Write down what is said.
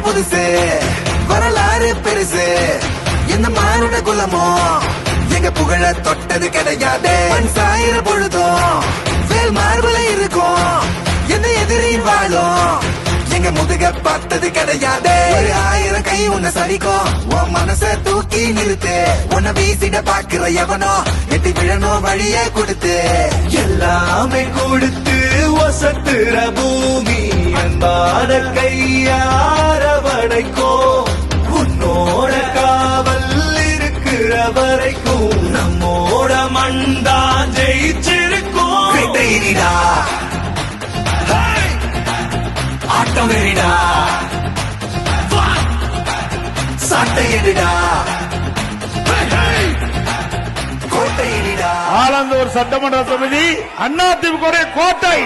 புதுசு வரலாறு பெருசு எந்த மானுட குலமோ எங்க புகழ தொட்டது கிடையாது சாயிர பொழுதும் வேல் மார்புல இருக்கும் எந்த எதிரியும் வாழும் எங்க முதுக பார்த்தது கிடையாது 1000 கை உன்னை சரிக்கும் உன் மனச தூக்கி நிறுத்து உன்னை வீசிட பாக்குற எவனோ எட்டி விழணும் வழியே கொடுத்து எல்லாமே கொடுத்து வசத்துற பூமி அன்பான கையார வடைக்கும் உன்னோட காவல் இருக்கிற வரைக்கும் நம்மோட மண்தான் ஜெயிச்சிருக்கும் வெற்றிடா ஆட்டம் வெறிடா சாட்டையிடா கோட்டையிடா ஆலந்தூர் சட்டமன்ற தொகுதி அதிமுக கோட்டை.